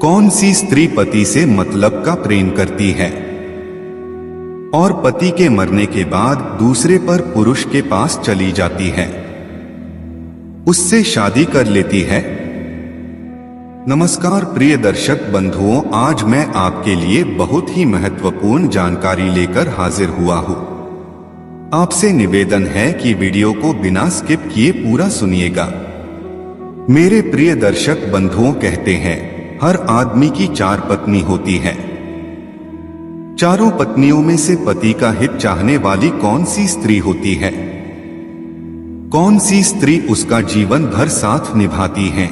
कौन सी स्त्री पति से मतलब का प्रेम करती है और पति के मरने के बाद दूसरे पर पुरुष के पास चली जाती है, उससे शादी कर लेती है? नमस्कार प्रिय दर्शक बंधुओं, आज मैं आपके लिए बहुत ही महत्वपूर्ण जानकारी लेकर हाजिर हुआ हूँ। आपसे निवेदन है कि वीडियो को बिना स्किप किए पूरा सुनिएगा। मेरे प्रिय दर्शक बंधुओं, कहते हैं हर आदमी की 4 पत्नी होती है। चारों पत्नियों में से पति का हित चाहने वाली कौन सी स्त्री होती है? कौन सी स्त्री उसका जीवन भर साथ निभाती है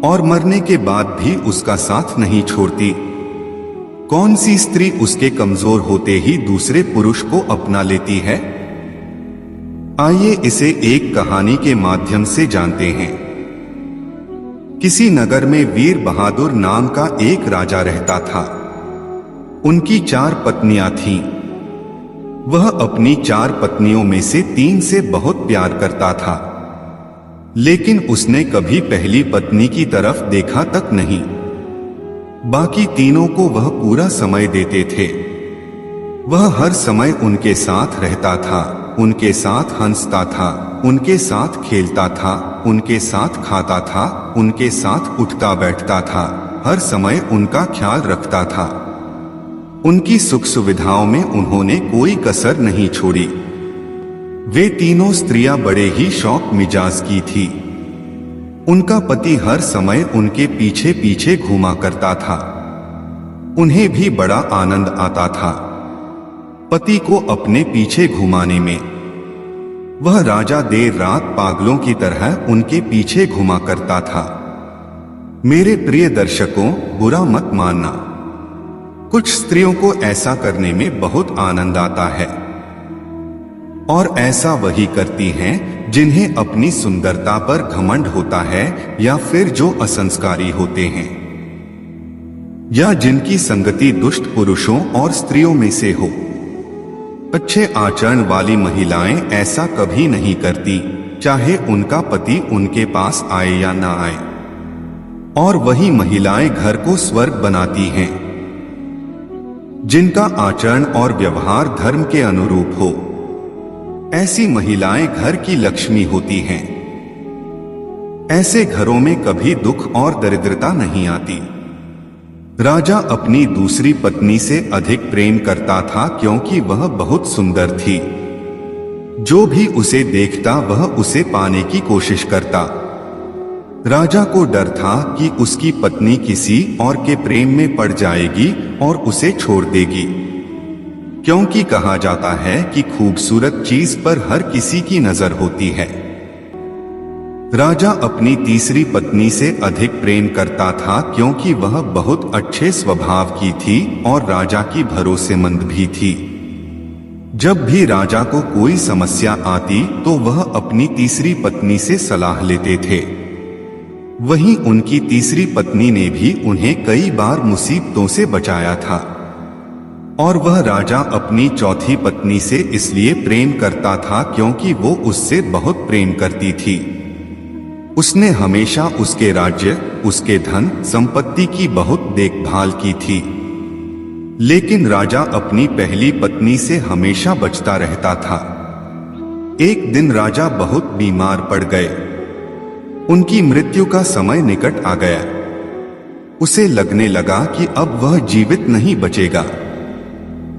और मरने के बाद भी उसका साथ नहीं छोड़ती? कौन सी स्त्री उसके कमजोर होते ही दूसरे पुरुष को अपना लेती है? आइए इसे एक कहानी के माध्यम से जानते हैं। किसी नगर में वीर बहादुर नाम का एक राजा रहता था। उनकी 4 पत्नियां थीं। वह अपनी 4 पत्नियों में से 3 से बहुत प्यार करता था, लेकिन उसने कभी पहली पत्नी की तरफ देखा तक नहीं। बाकी तीनों को वह पूरा समय देते थे। वह हर समय उनके साथ रहता था, उनके साथ हंसता था, उनके साथ खेलता था, उनके साथ खाता था, उनके साथ उठता बैठता था, हर समय उनका ख्याल रखता था। उनकी सुख सुविधाओं में उन्होंने कोई कसर नहीं छोड़ी। वे तीनों स्त्रियां बड़े ही शौक मिजाज की थी। उनका पति हर समय उनके पीछे पीछे घूमा करता था। उन्हें भी बड़ा आनंद आता था पति को अपने पीछे घुमाने में। वह राजा देर रात पागलों की तरह उनके पीछे घुमा करता था। मेरे प्रिय दर्शकों, बुरा मत मानना, कुछ स्त्रियों को ऐसा करने में बहुत आनंद आता है और ऐसा वही करती हैं जिन्हें अपनी सुंदरता पर घमंड होता है, या फिर जो असंस्कारी होते हैं, या जिनकी संगति दुष्ट पुरुषों और स्त्रियों में से हो। अच्छे आचरण वाली महिलाएं ऐसा कभी नहीं करती, चाहे उनका पति उनके पास आए या ना आए। और वही महिलाएं घर को स्वर्ग बनाती हैं, जिनका आचरण और व्यवहार धर्म के अनुरूप हो। ऐसी महिलाएं घर की लक्ष्मी होती हैं। ऐसे घरों में कभी दुख और दरिद्रता नहीं आती। राजा अपनी दूसरी पत्नी से अधिक प्रेम करता था, क्योंकि वह बहुत सुंदर थी। जो भी उसे देखता वह उसे पाने की कोशिश करता। राजा को डर था कि उसकी पत्नी किसी और के प्रेम में पड़ जाएगी और उसे छोड़ देगी, क्योंकि कहा जाता है कि खूबसूरत चीज पर हर किसी की नजर होती है। राजा अपनी तीसरी पत्नी से अधिक प्रेम करता था, क्योंकि वह बहुत अच्छे स्वभाव की थी और राजा की भरोसेमंद भी थी। जब भी राजा को कोई समस्या आती तो वह अपनी तीसरी पत्नी से सलाह लेते थे। वहीं उनकी तीसरी पत्नी ने भी उन्हें कई बार मुसीबतों से बचाया था। और वह राजा अपनी चौथी पत्नी से इसलिए प्रेम करता था क्योंकि वो उससे बहुत प्रेम करती थी। उसने हमेशा उसके राज्य, उसके धन संपत्ति की बहुत देखभाल की थी। लेकिन राजा अपनी पहली पत्नी से हमेशा बचता रहता था। एक दिन राजा बहुत बीमार पड़ गए। उनकी मृत्यु का समय निकट आ गया। उसे लगने लगा कि अब वह जीवित नहीं बचेगा।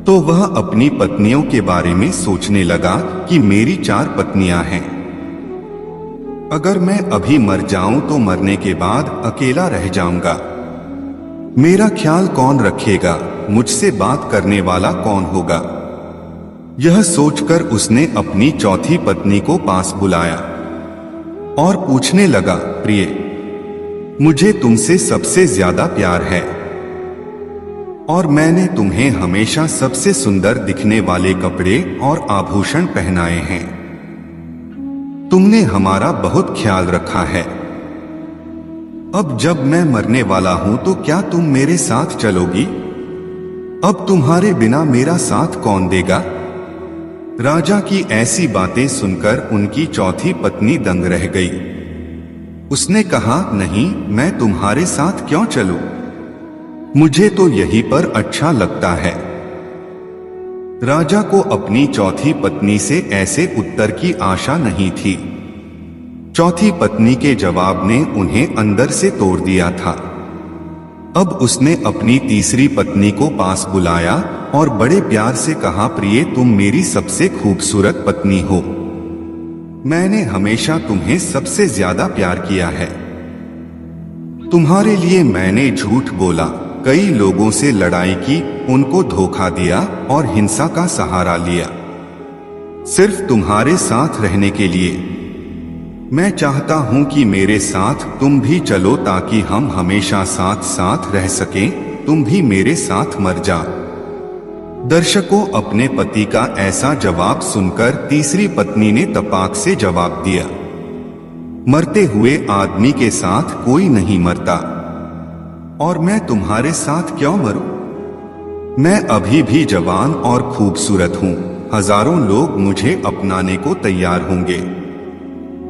तो वह अपनी पत्नियों के बारे में सोचने लगा कि मेरी 4 पत्नियां हैं। अगर मैं अभी मर जाऊं तो मरने के बाद अकेला रह जाऊंगा। मेरा ख्याल कौन रखेगा? मुझसे बात करने वाला कौन होगा? यह सोचकर उसने अपनी चौथी पत्नी को पास बुलाया और पूछने लगा, प्रिय, मुझे तुमसे सबसे ज्यादा प्यार है और मैंने तुम्हें हमेशा सबसे सुंदर दिखने वाले कपड़े और आभूषण पहनाए हैं। तुमने हमारा बहुत ख्याल रखा है। अब जब मैं मरने वाला हूं तो क्या तुम मेरे साथ चलोगी? अब तुम्हारे बिना मेरा साथ कौन देगा? राजा की ऐसी बातें सुनकर उनकी चौथी पत्नी दंग रह गई। उसने कहा, नहीं, मैं तुम्हारे साथ क्यों चलूं? मुझे तो यहीं पर अच्छा लगता है। राजा को अपनी चौथी पत्नी से ऐसे उत्तर की आशा नहीं थी। चौथी पत्नी के जवाब ने उन्हें अंदर से तोड़ दिया था। अब उसने अपनी तीसरी पत्नी को पास बुलाया और बड़े प्यार से कहा, प्रिय, तुम मेरी सबसे खूबसूरत पत्नी हो। मैंने हमेशा तुम्हें सबसे ज्यादा प्यार किया है। तुम्हारे लिए मैंने झूठ बोला, कई लोगों से लड़ाई की, उनको धोखा दिया और हिंसा का सहारा लिया, सिर्फ तुम्हारे साथ रहने के लिए। मैं चाहता हूं कि मेरे साथ तुम भी चलो ताकि हम हमेशा साथ साथ रह सकें। तुम भी मेरे साथ मर जा। दर्शकों, अपने पति का ऐसा जवाब सुनकर तीसरी पत्नी ने तपाक से जवाब दिया, मरते हुए आदमी के साथ कोई नहीं मरता, और मैं तुम्हारे साथ क्यों मरूं? मैं अभी भी जवान और खूबसूरत हूं। हजारों लोग मुझे अपनाने को तैयार होंगे।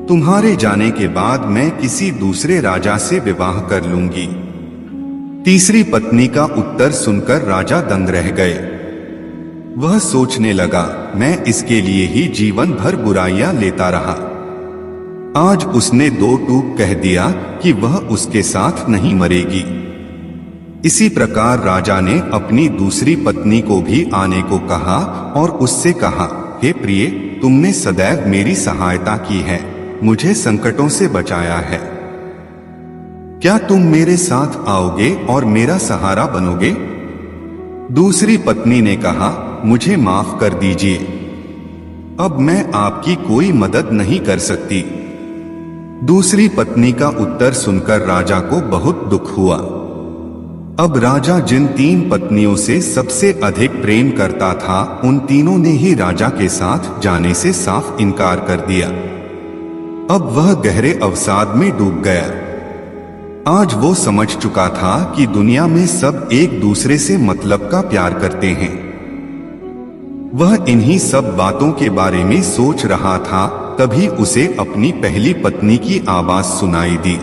तुम्हारे जाने के बाद मैं किसी दूसरे राजा से विवाह कर लूंगी। तीसरी पत्नी का उत्तर सुनकर राजा दंग रह गए। वह सोचने लगा, मैं इसके लिए ही जीवन भर बुराइयां लेता रहा। आज उसने दो टूक कह दिया कि वह उसके साथ नहीं मरेगी। इसी प्रकार राजा ने अपनी दूसरी पत्नी को भी आने को कहा और उससे कहा, हे प्रिय, तुमने सदैव मेरी सहायता की है, मुझे संकटों से बचाया है। क्या तुम मेरे साथ आओगे और मेरा सहारा बनोगे? दूसरी पत्नी ने कहा, मुझे माफ कर दीजिए, अब मैं आपकी कोई मदद नहीं कर सकती। दूसरी पत्नी का उत्तर सुनकर राजा को बहुत दुख हुआ। अब राजा जिन तीन पत्नियों से सबसे अधिक प्रेम करता था, उन तीनों ने ही राजा के साथ जाने से साफ इनकार कर दिया। अब वह गहरे अवसाद में डूब गया। आज वो समझ चुका था कि दुनिया में सब एक दूसरे से मतलब का प्यार करते हैं। वह इन्हीं सब बातों के बारे में सोच रहा था, तभी उसे अपनी पहली पत्नी की आवाज सुनाई दी।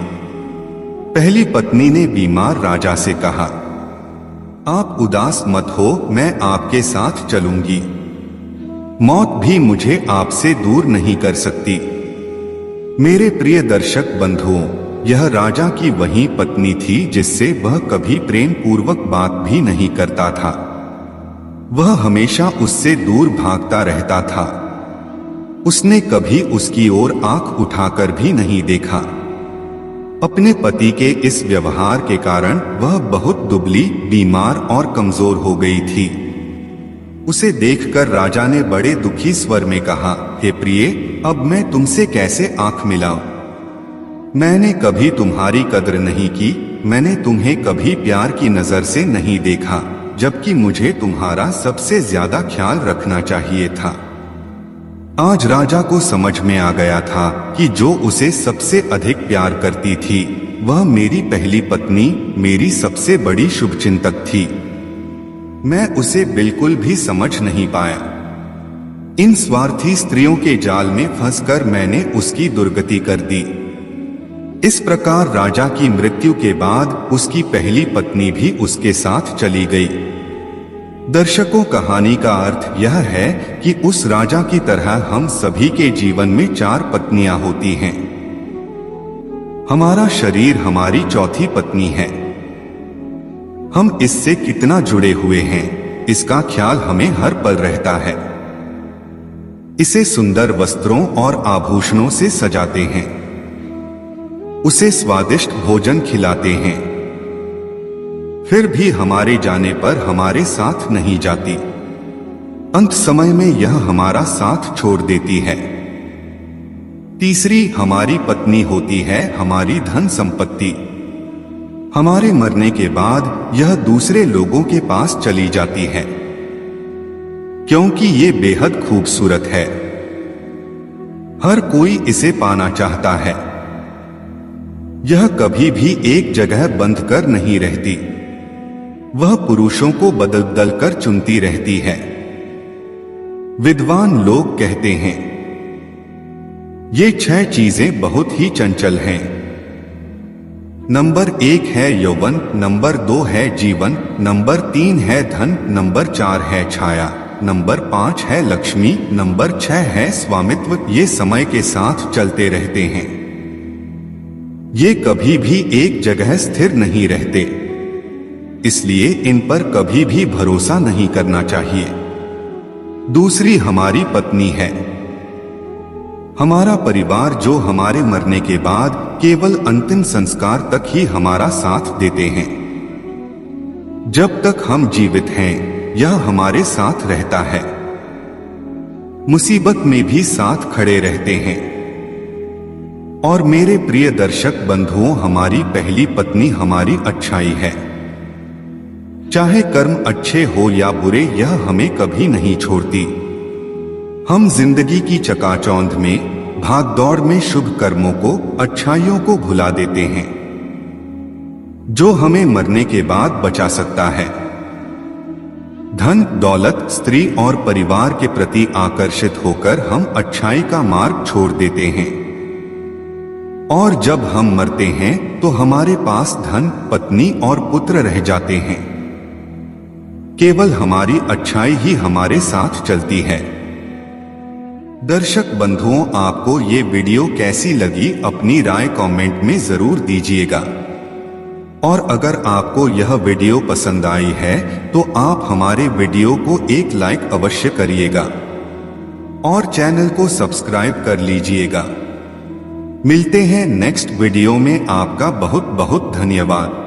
पहली पत्नी ने बीमार राजा से कहा, आप उदास मत हो, मैं आपके साथ चलूंगी। मौत भी मुझे आपसे दूर नहीं कर सकती। मेरे प्रिय दर्शक बंधुओं, यह राजा की वही पत्नी थी जिससे वह कभी प्रेम पूर्वक बात भी नहीं करता था। वह हमेशा उससे दूर भागता रहता था। उसने कभी उसकी ओर आंख उठाकर भी नहीं देखा। अपने पति के इस व्यवहार के कारण वह बहुत दुबली, बीमार और कमजोर हो गई थी। उसे देखकर राजा ने बड़े दुखी स्वर में कहा, हे प्रिय, अब मैं तुमसे कैसे आंख मिलाऊं? मैंने कभी तुम्हारी कद्र नहीं की, मैंने तुम्हें कभी प्यार की नजर से नहीं देखा, जबकि मुझे तुम्हारा सबसे ज्यादा ख्याल रखना चाहिए था। आज राजा को समझ में आ गया था कि जो उसे सबसे अधिक प्यार करती थी, वह मेरी पहली पत्नी, मेरी सबसे बड़ी शुभचिंतक थी। मैं उसे बिल्कुल भी समझ नहीं पाया। इन स्वार्थी स्त्रियों के जाल में फंसकर मैंने उसकी दुर्गति कर दी। इस प्रकार राजा की मृत्यु के बाद उसकी पहली पत्नी भी उसके साथ चली गई। दर्शकों, कहानी का अर्थ यह है कि उस राजा की तरह हम सभी के जीवन में 4 पत्नियां होती हैं। हमारा शरीर हमारी चौथी पत्नी है। हम इससे कितना जुड़े हुए हैं, इसका ख्याल हमें हर पल रहता है। इसे सुंदर वस्त्रों और आभूषणों से सजाते हैं, उसे स्वादिष्ट भोजन खिलाते हैं, फिर भी हमारे जाने पर हमारे साथ नहीं जाती। अंत समय में यह हमारा साथ छोड़ देती है। तीसरी हमारी पत्नी होती है हमारी धन संपत्ति। हमारे मरने के बाद यह दूसरे लोगों के पास चली जाती है, क्योंकि ये बेहद खूबसूरत है। हर कोई इसे पाना चाहता है। यह कभी भी एक जगह बंध कर नहीं रहती। वह पुरुषों को बदल बदल कर चुनती रहती है। विद्वान लोग कहते हैं, ये 6 चीजें बहुत ही चंचल हैं। नंबर 1 है यौवन, नंबर 2 है जीवन, नंबर 3 है धन, नंबर 4 है छाया, नंबर 5 है लक्ष्मी, नंबर 6 है स्वामित्व। ये समय के साथ चलते रहते हैं, ये कभी भी एक जगह स्थिर नहीं रहते, इसलिए इन पर कभी भी भरोसा नहीं करना चाहिए। दूसरी हमारी पत्नी है, हमारा परिवार, जो हमारे मरने के बाद केवल अंतिम संस्कार तक ही हमारा साथ देते हैं। जब तक हम जीवित हैं, यह हमारे साथ रहता है, मुसीबत में भी साथ खड़े रहते हैं। और मेरे प्रिय दर्शक बंधुओं, हमारी पहली पत्नी हमारी अच्छाई है। चाहे कर्म अच्छे हो या बुरे, यह हमें कभी नहीं छोड़ती। हम जिंदगी की चकाचौंध में, भागदौड़ में शुभ कर्मों को, अच्छाइयों को भुला देते हैं, जो हमें मरने के बाद बचा सकता है। धन, दौलत, स्त्री और परिवार के प्रति आकर्षित होकर हम अच्छाई का मार्ग छोड़ देते हैं। और जब हम मरते हैं तो हमारे पास धन, पत्नी और पुत्र रह जाते हैं। केवल हमारी अच्छाई ही हमारे साथ चलती है। दर्शक बंधुओं, आपको ये वीडियो कैसी लगी, अपनी राय कमेंट में जरूर दीजिएगा। और अगर आपको यह वीडियो पसंद आई है तो आप हमारे वीडियो को एक लाइक अवश्य करिएगा और चैनल को सब्सक्राइब कर लीजिएगा। मिलते हैं नेक्स्ट वीडियो में। आपका बहुत बहुत धन्यवाद।